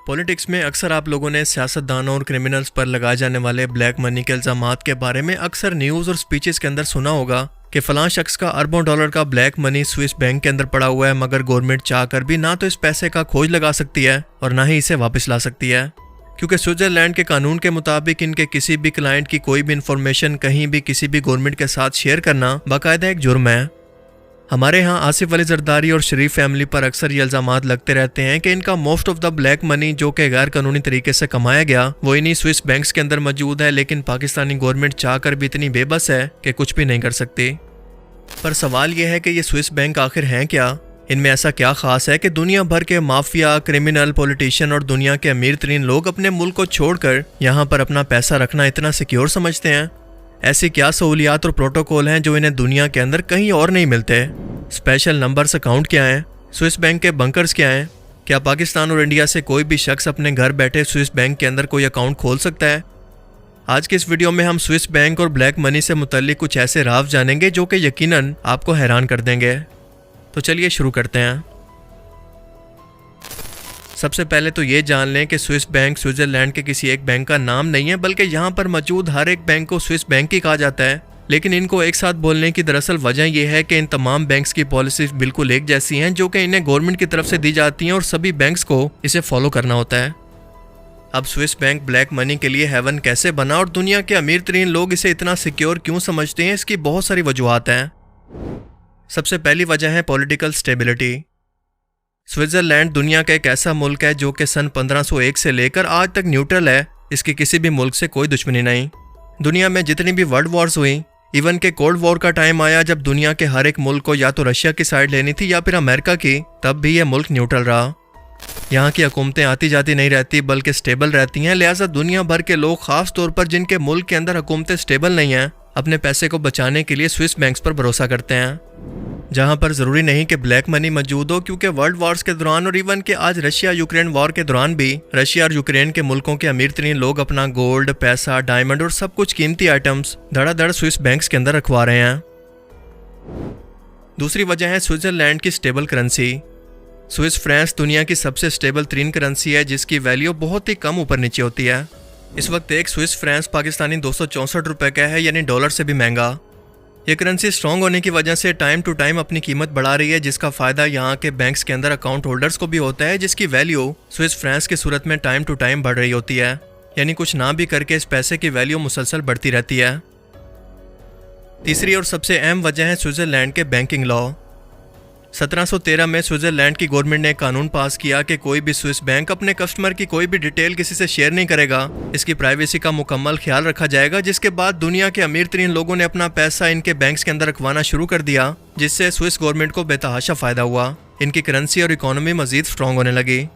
Politics में अक्सर आप लोगों ने सियासतदानों और क्रिमिनल्स पर लगाए जाने वाले ब्लैक मनी के इल्जामात के बारे में अक्सर न्यूज़ और स्पीचेस के अंदर सुना होगा कि फलां शख्स का अरबों डॉलर का ब्लैक मनी स्विस बैंक के अंदर पड़ा हुआ है, मगर गवर्नमेंट चाहकर भी ना तो इस पैसे का खोज लगा सकती है और ना ही इसे वापस ला सकती है, क्योंकि स्विट्जरलैंड के कानून के मुताबिक इनके किसी भी क्लाइंट की कोई भी इंफॉर्मेशन कहीं भी किसी भी गवर्नमेंट के साथ शेयर करना बाकायदा एक जुर्म है। हमारे यहाँ आसिफ अली जरदारी और शरीफ फैमिली पर अक्सर ये इल्जामात लगते रहते हैं कि इनका most of the black money जो कि गैर कानूनी तरीके से कमाया गया वो इन्हीं स्विस बैंक्स के अंदर मौजूद है, लेकिन पाकिस्तानी गवर्नमेंट चाहकर भी इतनी बेबस है कि कुछ भी नहीं कर सकती। पर सवाल यह है कि ये स्विस बैंक आखिर हैं क्या? इनमें ऐसा क्या खास है कि दुनिया भर के माफिया, क्रिमिनल, पॉलिटिशियन और दुनिया के अमीर तरीन लोग अपने मुल्क को छोड़कर यहाँ पर अपना पैसा रखना इतना सिक्योर समझते हैं? ऐसी क्या सहूलियात और प्रोटोकॉल हैं जो इन्हें दुनिया के अंदर कहीं और नहीं मिलते? स्पेशल नंबर्स अकाउंट क्या हैं? स्विस बैंक के बंकर्स क्या हैं? क्या पाकिस्तान और इंडिया से कोई भी शख्स अपने घर बैठे स्विस बैंक के अंदर कोई अकाउंट खोल सकता है? आज के इस वीडियो में हम स्विस बैंक और ब्लैक मनी से मुतल्लिक कुछ ऐसे राज जानेंगे जो कि यकीनन आपको हैरान कर देंगे। तो चलिए शुरू करते हैं। सबसे पहले तो ये जान लें कि स्विस बैंक स्विट्जरलैंड के किसी एक बैंक का नाम नहीं है, बल्कि यहाँ पर मौजूद हर एक बैंक को स्विस बैंक ही कहा जाता है। लेकिन इनको एक साथ बोलने की दरअसल वजह यह है कि इन तमाम बैंक्स की पॉलिसीज बिल्कुल एक जैसी हैं जो कि इन्हें गवर्नमेंट की तरफ से दी जाती हैं और सभी बैंक्स को इसे फॉलो करना होता है। अब स्विस बैंक ब्लैक मनी के लिए हेवन कैसे बना और दुनिया के अमीर तरीन लोग इसे इतना सिक्योर क्यों समझते हैं, इसकी बहुत सारी वजूहात हैं। सबसे पहली वजह है पॉलिटिकल स्टेबिलिटी। स्विट्जरलैंड दुनिया का एक ऐसा मुल्क है जो कि सन 1501 से लेकर आज तक न्यूट्रल है। इसकी किसी भी मुल्क से कोई दुश्मनी नहीं। दुनिया में जितनी भी वर्ल्ड वॉर्स हुई, इवन के कोल्ड वॉर का टाइम आया जब दुनिया के हर एक मुल्क को या तो रशिया की साइड लेनी थी या फिर अमेरिका की, तब भी यह मुल्क न्यूट्रल रहा। यहाँ की हुकूमतें आती जाती नहीं रहती बल्कि स्टेबल रहती हैं, लिहाजा दुनिया भर के लोग, खास तौर पर जिनके मुल्क के अंदर हुकूमतें स्टेबल नहीं हैं, अपने पैसे को बचाने के लिए स्विस बैंक्स पर भरोसा करते हैं। जहाँ पर ज़रूरी नहीं कि ब्लैक मनी मौजूद हो, क्योंकि वर्ल्ड वॉर्स के दौरान और इवन के आज रशिया यूक्रेन वॉर के दौरान भी रशिया और यूक्रेन के मुल्कों के अमीर तरीन लोग अपना गोल्ड, पैसा, डायमंड और सब कुछ कीमती आइटम्स धड़ाधड़ स्विस बैंक्स के अंदर रखवा रहे हैं। दूसरी वजह है स्विट्जरलैंड की स्टेबल करेंसी। स्विस फ्रैंक्स दुनिया की सबसे स्टेबल तरीन करेंसी है जिसकी वैल्यू बहुत ही कम ऊपर नीचे होती है। इस वक्त एक स्विस फ्रैंक्स पाकिस्तानी 264 रुपये का है, यानी डॉलर से भी महंगा। ये करेंसी स्ट्रॉन्ग होने की वजह से टाइम टू टाइम अपनी कीमत बढ़ा रही है, जिसका फ़ायदा यहाँ के बैंक्स के अंदर अकाउंट होल्डर्स को भी होता है, जिसकी वैल्यू स्विस फ्रैंक्स की सूरत में टाइम टू टाइम बढ़ रही होती है। यानी कुछ ना भी करके इस पैसे की वैल्यू मुसलसल बढ़ती रहती है। तीसरी और सबसे अहम वजह है स्विट्जरलैंड के बैंकिंग लॉ। 1713 में स्विट्जरलैंड की गवर्नमेंट ने कानून पास किया कि कोई भी स्विस बैंक अपने कस्टमर की कोई भी डिटेल किसी से शेयर नहीं करेगा। इसकी प्राइवेसी का मुकम्मल ख्याल रखा जाएगा, जिसके बाद दुनिया के अमीर तरीन लोगों ने अपना पैसा इनके बैंक्स के अंदर रखवाना शुरू कर दिया, जिससे स्विस गवर्नमेंट को बेतहाशा फ़ायदा हुआ। इनकी करेंसी और इकोनॉमी मज़ीद स्ट्रॉन्ग होने लगी।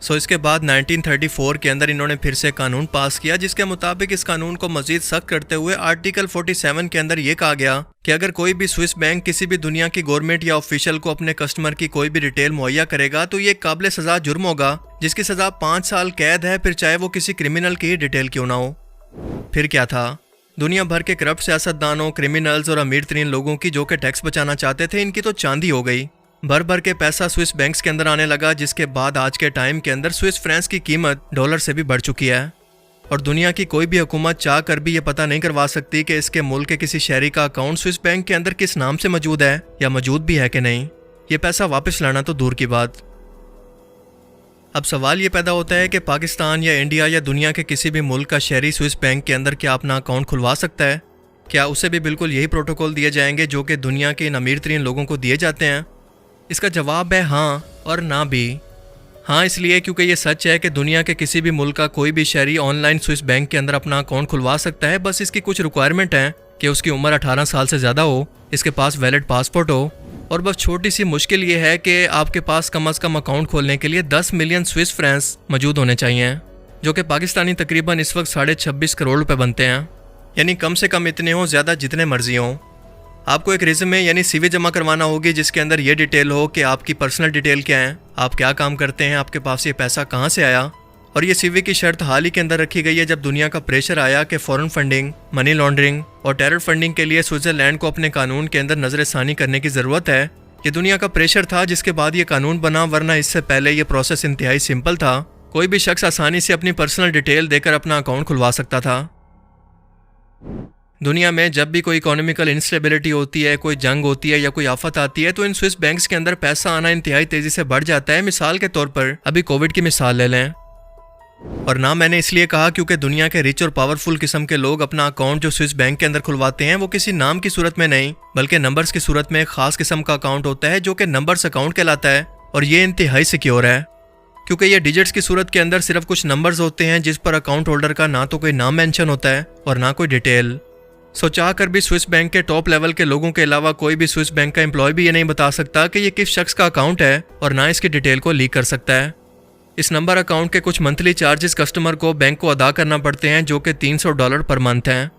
इसके बाद 1934 के अंदर इन्होंने फिर से कानून पास किया, जिसके मुताबिक इस कानून को मजीद सख्त करते हुए आर्टिकल 47 के अंदर ये कहा गया कि अगर कोई भी स्विस बैंक किसी भी दुनिया की गवर्नमेंट या ऑफिशियल को अपने कस्टमर की कोई भी डिटेल मुहैया करेगा तो ये काबिल सजा जुर्म होगा, जिसकी सजा 5 साल कैद है, फिर चाहे वो किसी क्रिमिनल की ही डिटेल क्यों ना हो। फिर क्या था, दुनिया भर के करप्ट सियासतदानों, क्रिमिनल्स और अमीर तरीन लोगों की जो कि टैक्स बचाना चाहते थे, इनकी तो चांदी हो गई। भर भर के पैसा स्विस बैंक्स के अंदर आने लगा, जिसके बाद आज के टाइम के अंदर स्विस फ्रैंक्स की कीमत डॉलर से भी बढ़ चुकी है। और दुनिया की कोई भी हुकूमत चाह कर भी ये पता नहीं करवा सकती कि इसके मुल्क के किसी शहरी का अकाउंट स्विस बैंक के अंदर किस नाम से मौजूद है या मौजूद भी है कि नहीं। ये पैसा वापस लाना तो दूर की बात। अब सवाल ये पैदा होता है कि पाकिस्तान या इंडिया या दुनिया के किसी भी मुल्क का शहरी स्विस बैंक के अंदर क्या अपना अकाउंट खुलवा सकता है? क्या उसे भी बिल्कुल यही प्रोटोकॉल दिए जाएंगे जो कि दुनिया के इन अमीर तरीन लोगों को दिए जाते हैं? इसका जवाब है हाँ और ना भी। हाँ इसलिए क्योंकि ये सच है कि दुनिया के किसी भी मुल्क का कोई भी शहरी ऑनलाइन स्विस बैंक के अंदर अपना अकाउंट खुलवा सकता है। बस इसकी कुछ रिक्वायरमेंट है कि उसकी उम्र 18 साल से ज़्यादा हो, इसके पास वैलिड पासपोर्ट हो, और बस छोटी सी मुश्किल ये है कि आपके पास कम अज़ कम अकाउंट खोलने के लिए 10 मिलियन स्विस फ्रैंक्स मौजूद होने चाहिए, जो कि पाकिस्तानी तकरीबन इस वक्त 26.5 करोड़ रुपये बनते हैं। यानी कम से कम इतने हों, ज़्यादा जितने मर्जी हों। आपको एक रिज्यूमे यानी सीवी जमा करवाना होगी, जिसके अंदर ये डिटेल हो कि आपकी पर्सनल डिटेल क्या है, आप क्या काम करते हैं, आपके पास ये पैसा कहाँ से आया। और ये सीवी की शर्त हाल ही के अंदर रखी गई है जब दुनिया का प्रेशर आया कि फॉरेन फंडिंग, मनी लॉन्ड्रिंग और टेरर फंडिंग के लिए स्विट्जरलैंड को अपने कानून के अंदर नजरसानी करने की ज़रूरत है। ये दुनिया का प्रेशर था जिसके बाद ये कानून बना, वरना इससे पहले ये प्रोसेस इंतहाई सिंपल था। कोई भी शख्स आसानी से अपनी पर्सनल डिटेल देकर अपना अकाउंट खुलवा सकता था। दुनिया में जब भी कोई इकोनॉमिकल इंस्टेबिलिटी होती है, कोई जंग होती है या कोई आफत आती है, तो इन स्विस बैंक्स के अंदर पैसा आना इंतहाई तेजी से बढ़ जाता है। मिसाल के तौर पर अभी कोविड की मिसाल ले लें। और ना मैंने इसलिए कहा क्योंकि दुनिया के रिच और पावरफुल किस्म के लोग अपना अकाउंट जो स्विस बैंक के अंदर खुलवाते हैं वो किसी नाम की सूरत में नहीं बल्कि नंबर्स की सूरत में एक खास किस्म का अकाउंट होता है जो कि नंबर्स अकाउंट कहलाता है। और ये इंतहाई सिक्योर है क्योंकि ये डिजिट्स की सूरत के अंदर सिर्फ कुछ नंबर्स होते हैं जिस पर अकाउंट होल्डर का ना तो कोई नाम मेंशन होता है और ना कोई डिटेल। सो चाह कर भी स्विस बैंक के टॉप लेवल के लोगों के अलावा कोई भी स्विस बैंक का एम्प्लॉय भी ये नहीं बता सकता कि ये किस शख्स का अकाउंट है और ना इसकी डिटेल को लीक कर सकता है। इस नंबर अकाउंट के कुछ मंथली चार्जेस कस्टमर को बैंक को अदा करना पड़ते हैं जो कि $300 पर मंथ हैं।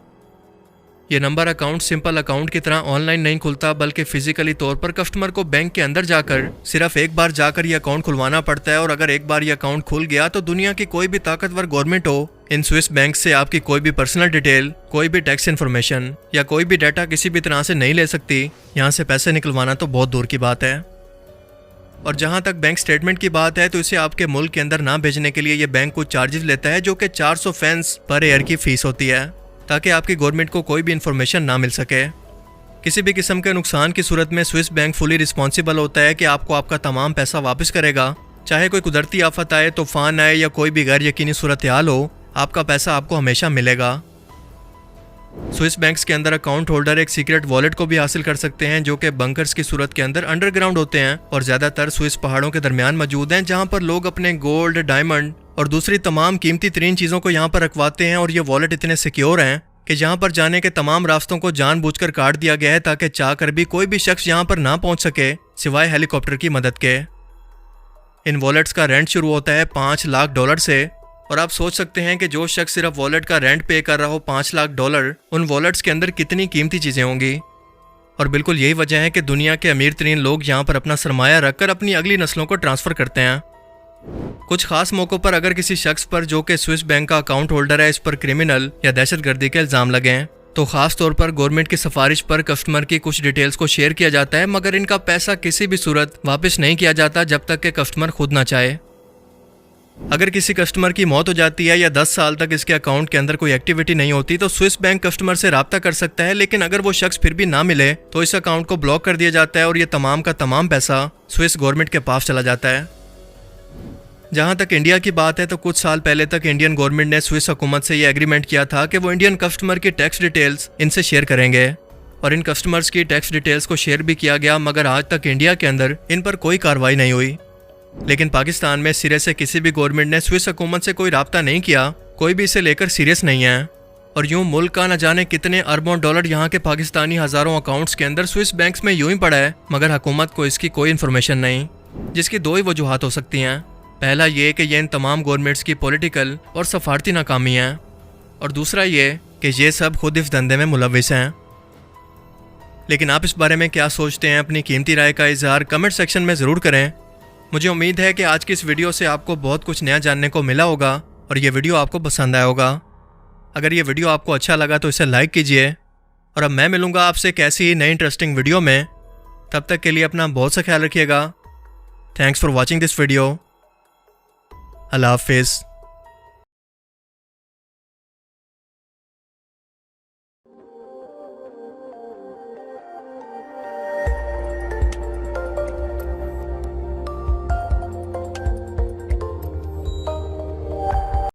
ये नंबर अकाउंट सिंपल अकाउंट की तरह ऑनलाइन नहीं खुलता बल्कि फिजिकली तौर पर कस्टमर को बैंक के अंदर जाकर सिर्फ एक बार जाकर ये अकाउंट खुलवाना पड़ता है। और अगर एक बार ये अकाउंट खुल गया तो दुनिया की कोई भी ताकतवर गवर्नमेंट हो, इन स्विस बैंक से आपकी कोई भी पर्सनल डिटेल, कोई भी टैक्स इन्फॉर्मेशन या कोई भी डाटा किसी भी तरह से नहीं ले सकती। यहाँ से पैसे निकलवाना तो बहुत दूर की बात है। और जहाँ तक बैंक स्टेटमेंट की बात है तो इसे आपके मुल्क के अंदर ना भेजने के लिए ये बैंक कुछ चार्जेस लेता है जो कि 400 फेंस पर ईयर की फीस होती है ताकि आपकी गवर्नमेंट को कोई भी इन्फॉर्मेशन ना मिल सके। किसी भी किस्म के नुकसान की सूरत में स्विस बैंक फुली रिस्पॉन्सिबल होता है कि आपको आपका तमाम पैसा वापस करेगा। चाहे कोई कुदरती आफत आए, तूफान आए या कोई भी गैर यकीनी सूरत हाल हो, आपका पैसा आपको हमेशा मिलेगा। स्विस बैंक्स के अंदर अकाउंट होल्डर एक सीक्रेट वॉलेट को भी हासिल कर सकते हैं जो कि बंकर्स की सूरत के अंदर अंडरग्राउंड होते हैं और ज्यादातर स्विस पहाड़ों के दरमियान मौजूद हैं जहां पर लोग अपने गोल्ड, डायमंड और दूसरी तमाम कीमती तरीन चीजों को यहां पर रखवाते हैं। और ये वॉलेट इतने सिक्योर हैं कि जहां पर जाने के तमाम रास्तों को जानबूझकर काट दिया गया है ताकि चाह कर भी कोई भी शख्स यहां पर ना पहुंच सके सिवाय हेलीकॉप्टर की मदद के। इन वॉलेट्स का रेंट शुरू होता है $5 लाख से। और आप सोच सकते हैं कि जो शख्स सिर्फ वॉलेट का रेंट पे कर रहा हो $5 लाख, उन वॉलेट्स के अंदर कितनी कीमती चीज़ें होंगी। और बिल्कुल यही वजह है कि दुनिया के अमीर तरीन लोग यहाँ पर अपना सरमाया रखकर अपनी अगली नस्लों को ट्रांसफ़र करते हैं। कुछ खास मौक़ों पर अगर किसी शख्स पर जो कि स्विस बैंक का अकाउंट होल्डर है इस पर क्रिमिनल या दहशतगर्दी के इल्ज़ाम लगें तो ख़ास तौर पर गवर्नमेंट की सिफारिश पर कस्टमर की कुछ डिटेल्स को शेयर किया जाता है, मगर इनका पैसा किसी भी सूरत वापस नहीं किया जाता जब तक कि कस्टमर खुद ना चाहे। अगर किसी कस्टमर की मौत हो जाती है या 10 साल तक इसके अकाउंट के अंदर कोई एक्टिविटी नहीं होती तो स्विस बैंक कस्टमर से राब्ता कर सकता है, लेकिन अगर वो शख्स फिर भी ना मिले तो इस अकाउंट को ब्लॉक कर दिया जाता है और ये तमाम का तमाम पैसा स्विस गवर्नमेंट के पास चला जाता है। जहां तक इंडिया की बात है तो कुछ साल पहले तक इंडियन गवर्नमेंट ने स्विस हुकूमत से ये एग्रीमेंट किया था कि वो इंडियन कस्टमर की टैक्स डिटेल्स इनसे शेयर करेंगे और इन कस्टमर्स की टैक्स डिटेल्स को शेयर भी किया गया, मगर आज तक इंडिया के अंदर इन पर कोई कार्रवाई नहीं हुई। लेकिन पाकिस्तान में सिरे से किसी भी गवर्नमेंट ने स्विस हुकूमत से कोई राब्ता नहीं किया, कोई भी इसे लेकर सीरियस नहीं है। और यूं मुल्क का न जाने कितने अरबों डॉलर यहाँ के पाकिस्तानी हज़ारों अकाउंट्स के अंदर स्विस बैंक्स में यूं ही पड़ा है, मगर हुकूमत को इसकी कोई इन्फॉर्मेशन नहीं, जिसकी दो ही वजूहात हो सकती हैं। पहला ये कि ये इन तमाम गवर्नमेंट्स की पॉलिटिकल और सफारती नाकामी है, और दूसरा ये कि ये सब खुद इस धंधे में मुलविस हैं। लेकिन आप इस बारे में क्या सोचते हैं? अपनी कीमती राय का इजहार कमेंट सेक्शन में ज़रूर करें। मुझे उम्मीद है कि आज की इस वीडियो से आपको बहुत कुछ नया जानने को मिला होगा और ये वीडियो आपको पसंद आया होगा। अगर ये वीडियो आपको अच्छा लगा तो इसे लाइक कीजिए और अब मैं मिलूँगा आपसे एक ऐसी ही नई इंटरेस्टिंग वीडियो में। तब तक के लिए अपना बहुत सा ख्याल रखिएगा। Thanks for watching this video. अल्लाह हाफिज़।